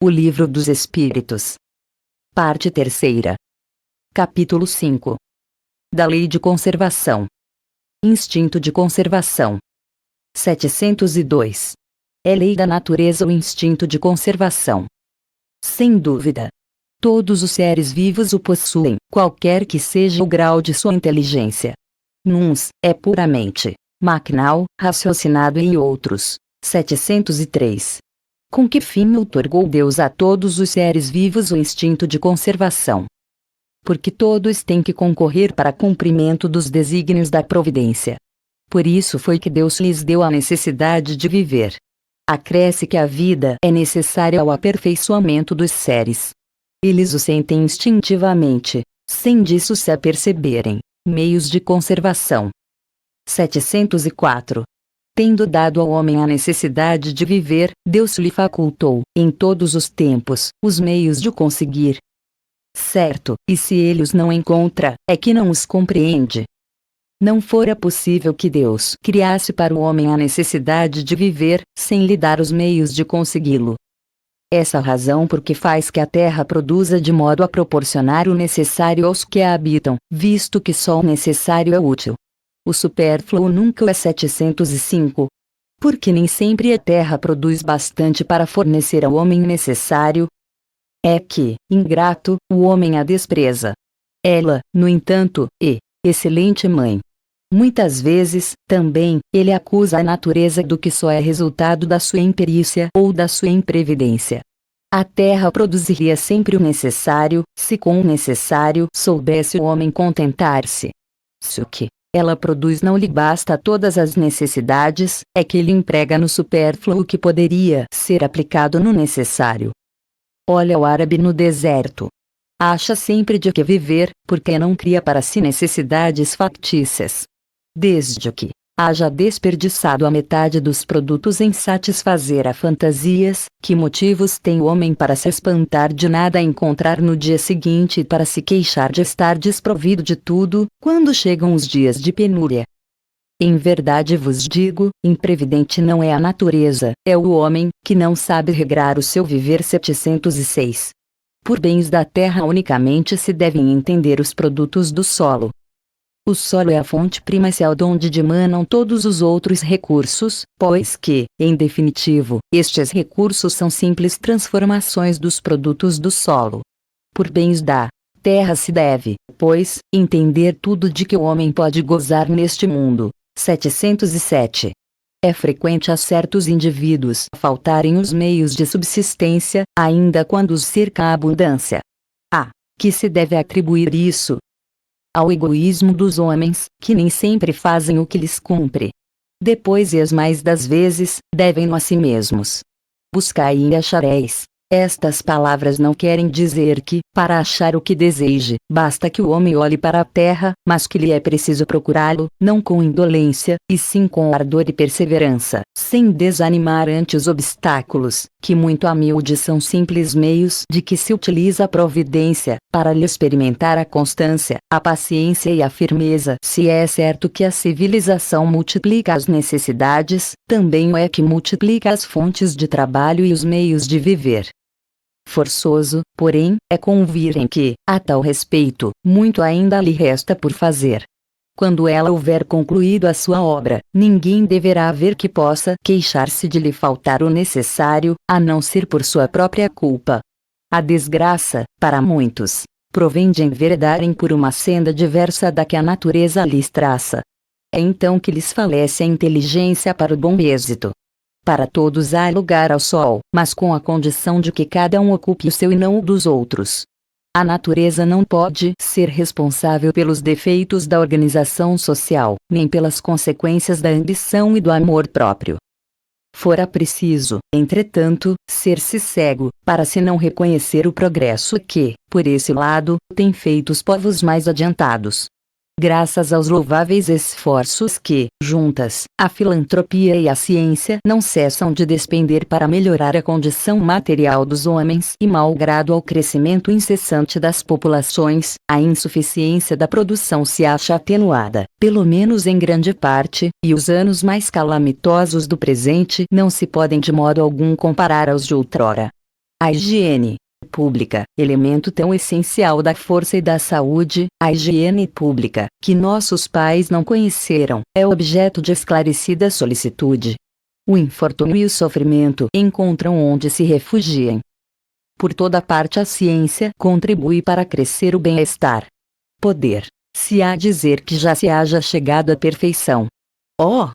O Livro dos Espíritos. Parte 3ª. Capítulo 5. Da Lei de Conservação. Instinto de conservação. 702. É lei da natureza o instinto de conservação. Sem dúvida. Todos os seres vivos o possuem, qualquer que seja o grau de sua inteligência. Nuns, é puramente maquinal, raciocinado e outros. 703. Com que fim outorgou Deus a todos os seres vivos o instinto de conservação? Porque todos têm que concorrer para cumprimento dos desígnios da providência. Por isso foi que Deus lhes deu a necessidade de viver. Acresce que a vida é necessária ao aperfeiçoamento dos seres. Eles o sentem instintivamente, sem disso se aperceberem. Meios de conservação. 704. Tendo dado ao homem a necessidade de viver, Deus lhe facultou, em todos os tempos, os meios de o conseguir. Certo, e se ele os não encontra, é que não os compreende. Não fora possível que Deus criasse para o homem a necessidade de viver, sem lhe dar os meios de consegui-lo. Essa razão porque faz que a terra produza de modo a proporcionar o necessário aos que a habitam, visto que só o necessário é útil. O supérfluo nunca é 705. Porque nem sempre a terra produz bastante para fornecer ao homem necessário. É que, ingrato, o homem a despreza. Ela, no entanto, é excelente mãe. Muitas vezes, também, ele acusa a natureza do que só é resultado da sua imperícia ou da sua imprevidência. A terra produziria sempre o necessário, se com o necessário soubesse o homem contentar-se. Se o que ela produz não lhe basta a todas as necessidades, é que ele emprega no supérfluo que poderia ser aplicado no necessário. Olha o árabe no deserto. Acha sempre de que viver, porque não cria para si necessidades factícias. Desde que haja desperdiçado a metade dos produtos em satisfazer a fantasias, que motivos tem o homem para se espantar de nada encontrar no dia seguinte e para se queixar de estar desprovido de tudo, quando chegam os dias de penúria? Em verdade vos digo, imprevidente não é a natureza, é o homem, que não sabe regrar o seu viver. 706. Por bens da terra unicamente se devem entender os produtos do solo. O solo é a fonte primordial de onde dimanam todos os outros recursos, pois que, em definitivo, estes recursos são simples transformações dos produtos do solo. Por bens da terra se deve, pois, entender tudo de que o homem pode gozar neste mundo. 707. É frequente a certos indivíduos faltarem os meios de subsistência, ainda quando os cerca a abundância. A que se deve atribuir isso? Ao egoísmo dos homens, que nem sempre fazem o que lhes cumpre. Depois e as mais das vezes, devem-no a si mesmos. Buscai e achareis. Estas palavras não querem dizer que, para achar o que deseje, basta que o homem olhe para a terra, mas que lhe é preciso procurá-lo, não com indolência, e sim com ardor e perseverança, sem desanimar ante os obstáculos, que muito a miúde são simples meios de que se utiliza a providência, para lhe experimentar a constância, a paciência e a firmeza. Se é certo que a civilização multiplica as necessidades, também o é que multiplica as fontes de trabalho e os meios de viver. Forçoso, porém, é convir em que, a tal respeito, muito ainda lhe resta por fazer. Quando ela houver concluído a sua obra, ninguém deverá haver que possa queixar-se de lhe faltar o necessário, a não ser por sua própria culpa. A desgraça, para muitos, provém de enveredarem por uma senda diversa da que a natureza lhes traça. É então que lhes falece a inteligência para o bom êxito. Para todos há lugar ao sol, mas com a condição de que cada um ocupe o seu e não o dos outros. A natureza não pode ser responsável pelos defeitos da organização social, nem pelas consequências da ambição e do amor próprio. Fora preciso, entretanto, ser-se cego, para se não reconhecer o progresso que, por esse lado, tem feito os povos mais adiantados. Graças aos louváveis esforços que, juntas, a filantropia e a ciência não cessam de despender para melhorar a condição material dos homens e malgrado ao crescimento incessante das populações, a insuficiência da produção se acha atenuada, pelo menos em grande parte, e os anos mais calamitosos do presente não se podem de modo algum comparar aos de outrora. A higiene pública, elemento tão essencial da força e da saúde, a higiene pública, que nossos pais não conheceram, é objeto de esclarecida solicitude. O infortúnio e o sofrimento encontram onde se refugiem. Por toda parte a ciência contribui para crescer o bem-estar. Se há dizer que já se haja chegado à perfeição. Oh!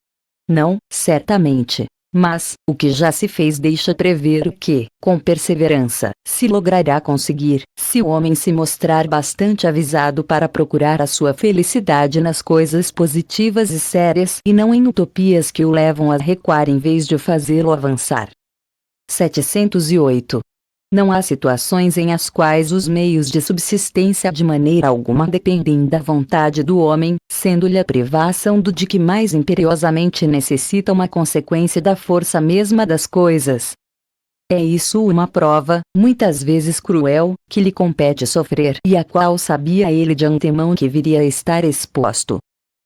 Não, certamente. Mas, o que já se fez deixa prever o que, com perseverança, se logrará conseguir, se o homem se mostrar bastante avisado para procurar a sua felicidade nas coisas positivas e sérias e não em utopias que o levam a recuar em vez de fazê-lo avançar. 708. Não há situações em as quais os meios de subsistência de maneira alguma dependem da vontade do homem, sendo-lhe a privação do de que mais imperiosamente necessita uma consequência da força mesma das coisas. É isso uma prova, muitas vezes cruel, que lhe compete sofrer e a qual sabia ele de antemão que viria a estar exposto.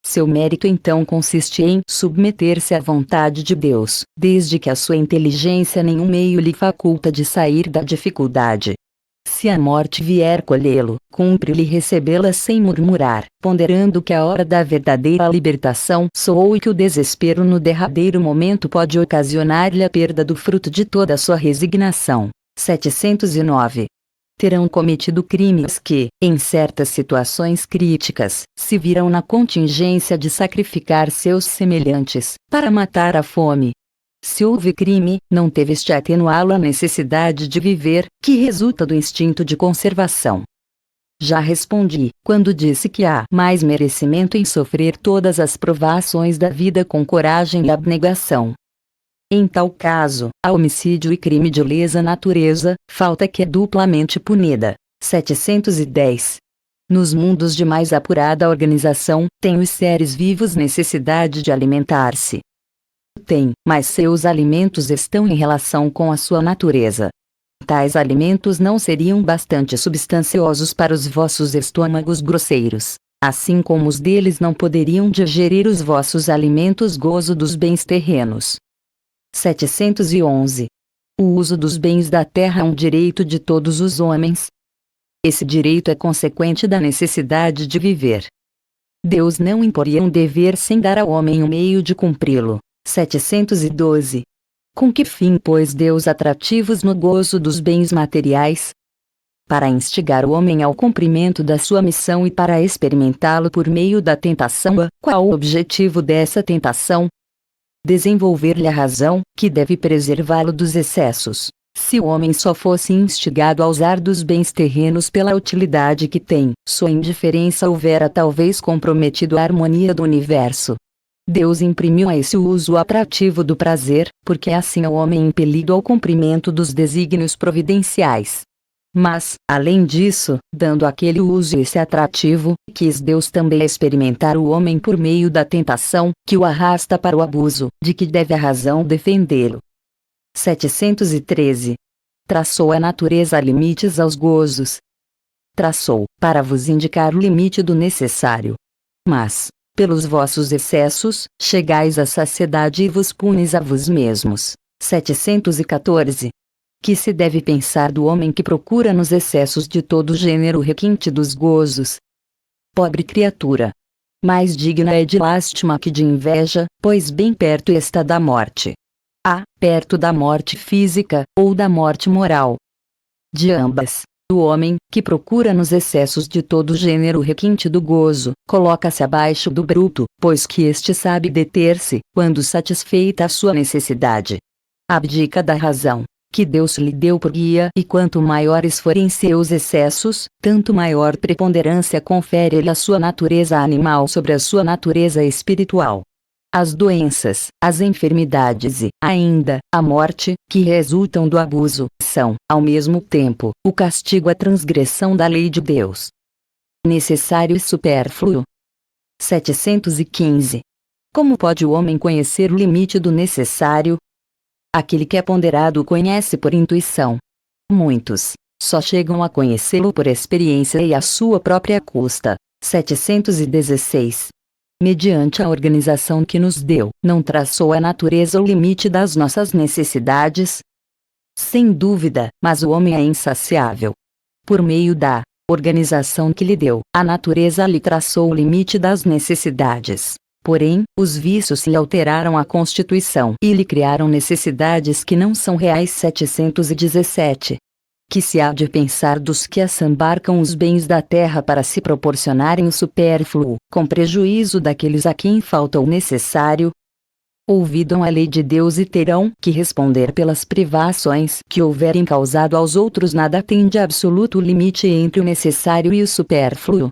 Seu mérito então consiste em submeter-se à vontade de Deus, desde que a sua inteligência nenhum meio lhe faculta de sair da dificuldade. Se a morte vier colhê-lo, cumpre-lhe recebê-la sem murmurar, ponderando que a hora da verdadeira libertação soou e que o desespero no derradeiro momento pode ocasionar-lhe a perda do fruto de toda a sua resignação. 709. Terão cometido crimes que, em certas situações críticas, se viram na contingência de sacrificar seus semelhantes, para matar a fome. Se houve crime, não teveste a atenuá-lo a necessidade de viver, que resulta do instinto de conservação. Já respondi, quando disse que há mais merecimento em sofrer todas as provações da vida com coragem e abnegação. Em tal caso, há homicídio e crime de lesa natureza, falta que é duplamente punida. 710. Nos mundos de mais apurada organização, têm os seres vivos necessidade de alimentar-se. Tem, mas seus alimentos estão em relação com a sua natureza. Tais alimentos não seriam bastante substanciosos para os vossos estômagos grosseiros, assim como os deles não poderiam digerir os vossos alimentos gozo dos bens terrenos. 711. O uso dos bens da terra é um direito de todos os homens. Esse direito é consequente da necessidade de viver. Deus não imporia um dever sem dar ao homem um meio de cumpri-lo. 712. Com que fim pôs Deus atrativos no gozo dos bens materiais? Para instigar o homem ao cumprimento da sua missão e para experimentá-lo por meio da tentação. Qual o objetivo dessa tentação? Desenvolver-lhe a razão, que deve preservá-lo dos excessos. Se o homem só fosse instigado a usar dos bens terrenos pela utilidade que tem, sua indiferença houvera talvez comprometido a harmonia do universo. Deus imprimiu a esse uso o atrativo do prazer, porque assim é o homem impelido ao cumprimento dos desígnios providenciais. Mas, além disso, dando àquele uso esse atrativo, quis Deus também experimentar o homem por meio da tentação, que o arrasta para o abuso, de que deve a razão defendê-lo. 713. Traçou a natureza limites aos gozos. Traçou, para vos indicar o limite do necessário. Mas, pelos vossos excessos, chegais à saciedade e vos punis a vos mesmos. 714. Que se deve pensar do homem que procura nos excessos de todo gênero o requinte dos gozos? Pobre criatura! Mais digna é de lástima que de inveja, pois bem perto está da morte. Perto da morte física, ou da morte moral. De ambas, o homem, que procura nos excessos de todo gênero o requinte do gozo, coloca-se abaixo do bruto, pois que este sabe deter-se, quando satisfeita a sua necessidade. Abdica da razão, que Deus lhe deu por guia, e quanto maiores forem seus excessos, tanto maior preponderância confere-lhe a sua natureza animal sobre a sua natureza espiritual. As doenças, as enfermidades e, ainda, a morte, que resultam do abuso, são, ao mesmo tempo, o castigo à transgressão da lei de Deus. Necessário e supérfluo. 715. Como pode o homem conhecer o limite do necessário? Aquele que é ponderado o conhece por intuição. Muitos só chegam a conhecê-lo por experiência e à sua própria custa. 716. Mediante a organização que nos deu, não traçou a natureza o limite das nossas necessidades? Sem dúvida, mas o homem é insaciável. Por meio da organização que lhe deu, a natureza lhe traçou o limite das necessidades. Porém, os vícios lhe alteraram a constituição e lhe criaram necessidades que não são reais. 717. Que se há de pensar dos que assambarcam os bens da terra para se proporcionarem o supérfluo, com prejuízo daqueles a quem falta o necessário? Ouvidam a lei de Deus e terão que responder pelas privações que houverem causado aos outros. Nada tem de absoluto limite entre o necessário e o supérfluo.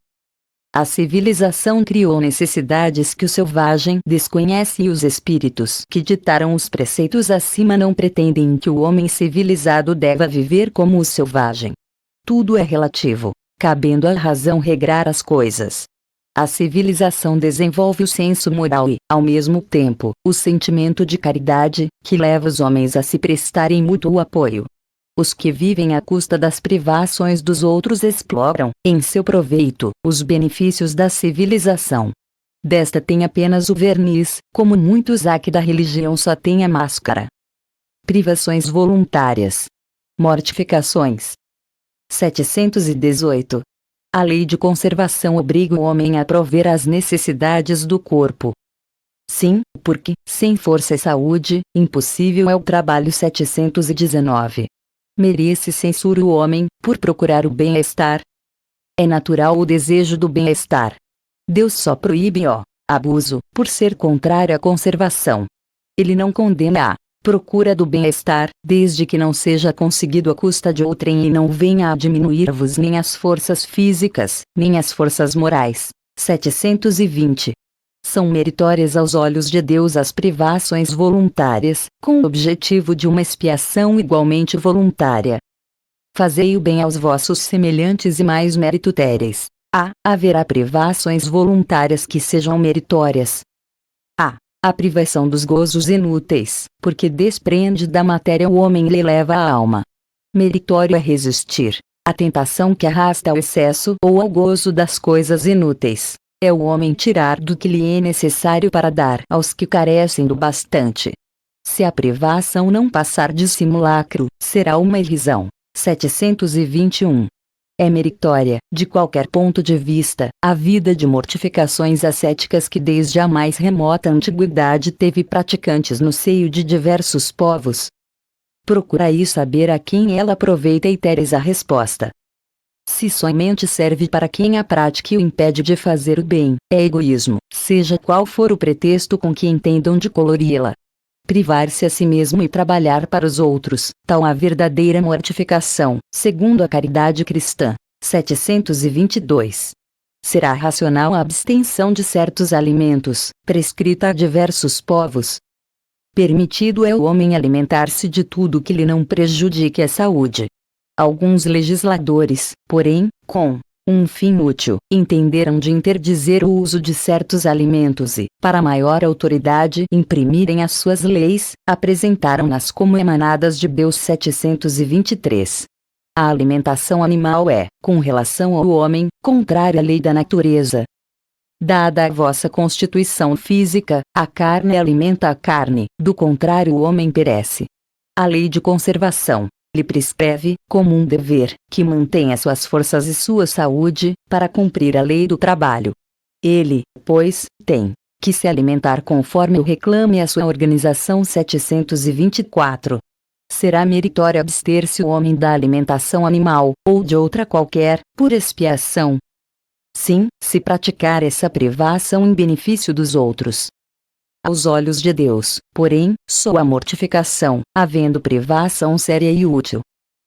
A civilização criou necessidades que o selvagem desconhece e os espíritos que ditaram os preceitos acima não pretendem que o homem civilizado deva viver como o selvagem. Tudo é relativo, cabendo à razão regrar as coisas. A civilização desenvolve o senso moral e, ao mesmo tempo, o sentimento de caridade, que leva os homens a se prestarem mútuo apoio. Os que vivem à custa das privações dos outros exploram, em seu proveito, os benefícios da civilização. Desta tem apenas o verniz, como muitos há que da religião só tem a máscara. Privações voluntárias. Mortificações. 718. A lei de conservação obriga o homem a prover às necessidades do corpo. Sim, porque, sem força e saúde, impossível é o trabalho. 719. Merece censura o homem, por procurar o bem-estar? É natural o desejo do bem-estar. Deus só proíbe o abuso, por ser contrário à conservação. Ele não condena a procura do bem-estar, desde que não seja conseguido à custa de outrem e não venha a diminuir-vos nem as forças físicas, nem as forças morais. 720. São meritórias aos olhos de Deus as privações voluntárias, com o objetivo de uma expiação igualmente voluntária. Fazei o bem aos vossos semelhantes e mais mérito tereis. Haverá privações voluntárias que sejam meritórias. A privação dos gozos inúteis, porque desprende da matéria o homem lhe leva a alma. Meritório é resistir à tentação que arrasta ao excesso ou ao gozo das coisas inúteis. É o homem tirar do que lhe é necessário para dar aos que carecem do bastante. Se a privação não passar de simulacro, será uma irrisão. 721. É meritória, de qualquer ponto de vista, a vida de mortificações ascéticas que desde a mais remota antiguidade teve praticantes no seio de diversos povos. Procurai saber a quem ela aproveita e tereis a resposta. Se somente serve para quem a pratica e o impede de fazer o bem, é egoísmo, seja qual for o pretexto com que entendam de colori-la. Privar-se a si mesmo e trabalhar para os outros, tal a verdadeira mortificação, segundo a caridade cristã. 722. Será racional a abstenção de certos alimentos, prescrita a diversos povos. Permitido é o homem alimentar-se de tudo que lhe não prejudique a saúde. Alguns legisladores, porém, com um fim útil, entenderam de interdizer o uso de certos alimentos e, para maior autoridade, imprimirem as suas leis, apresentaram-nas como emanadas de Deus. 723. A alimentação animal é, com relação ao homem, contrária à lei da natureza. Dada a vossa constituição física, a carne alimenta a carne, do contrário o homem perece. A lei de conservação lhe prescreve, como um dever, que mantenha suas forças e sua saúde, para cumprir a lei do trabalho. Ele, pois, tem que se alimentar conforme o reclame a sua organização. 724. Será meritório abster-se o homem da alimentação animal, ou de outra qualquer, por expiação? Sim, se praticar essa privação em benefício dos outros. Aos olhos de Deus, porém, só a mortificação, havendo privação séria e útil.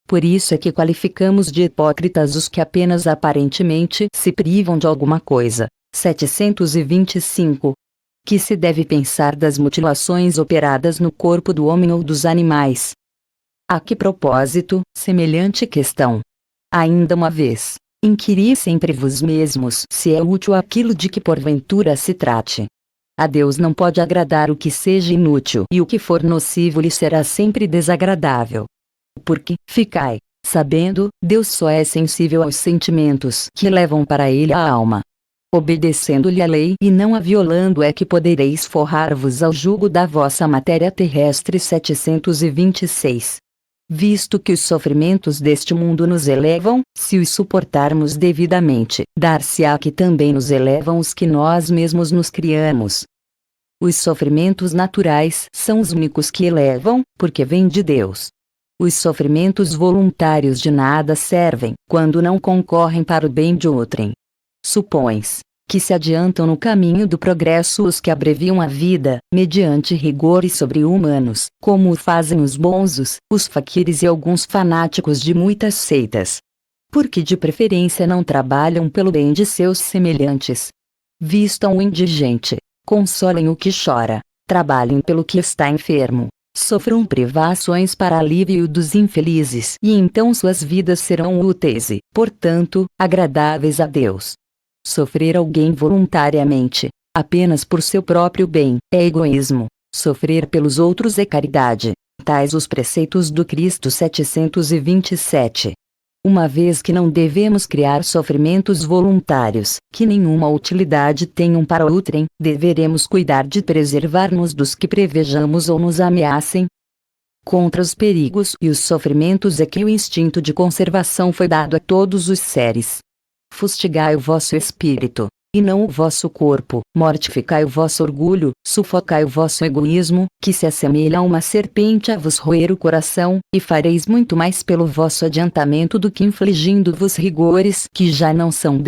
Por isso é que qualificamos de hipócritas os que apenas aparentemente se privam de alguma coisa. 725. Que se deve pensar das mutilações operadas no corpo do homem ou dos animais? A que propósito, semelhante questão? Ainda uma vez, inquiri sempre vos mesmos se é útil aquilo de que porventura se trate. A Deus não pode agradar o que seja inútil e o que for nocivo lhe será sempre desagradável. Porque, ficai sabendo, Deus só é sensível aos sentimentos que levam para ele a alma. Obedecendo-lhe a lei e não a violando é que podereis forrar-vos ao jugo da vossa matéria terrestre. 726. visto que os sofrimentos deste mundo nos elevam, se os suportarmos devidamente, dar-se-á que também nos elevam os que nós mesmos nos criamos. Os sofrimentos naturais são os únicos que elevam, porque vêm de Deus. Os sofrimentos voluntários de nada servem, quando não concorrem para o bem de outrem. Supõe-se que se adiantam no caminho do progresso os que abreviam a vida, mediante rigores sobre-humanos, como o fazem os bonzos, os faquires e alguns fanáticos de muitas seitas. Porque de preferência não trabalham pelo bem de seus semelhantes. Vistam o indigente, consolem o que chora, trabalhem pelo que está enfermo, sofram privações para alívio dos infelizes e então suas vidas serão úteis e, portanto, agradáveis a Deus. Sofrer alguém voluntariamente, apenas por seu próprio bem, é egoísmo. Sofrer pelos outros é caridade. Tais os preceitos do Cristo 727. Uma vez que não devemos criar sofrimentos voluntários, que nenhuma utilidade tenham para outrem, deveremos cuidar de preservar-nos dos que prevejamos ou nos ameacem. Contra os perigos e os sofrimentos é que o instinto de conservação foi dado a todos os seres. Fustigai o vosso espírito, e não o vosso corpo, mortificai o vosso orgulho, sufocai o vosso egoísmo, que se assemelha a uma serpente a vos roer o coração, e fareis muito mais pelo vosso adiantamento do que infligindo-vos rigores que já não são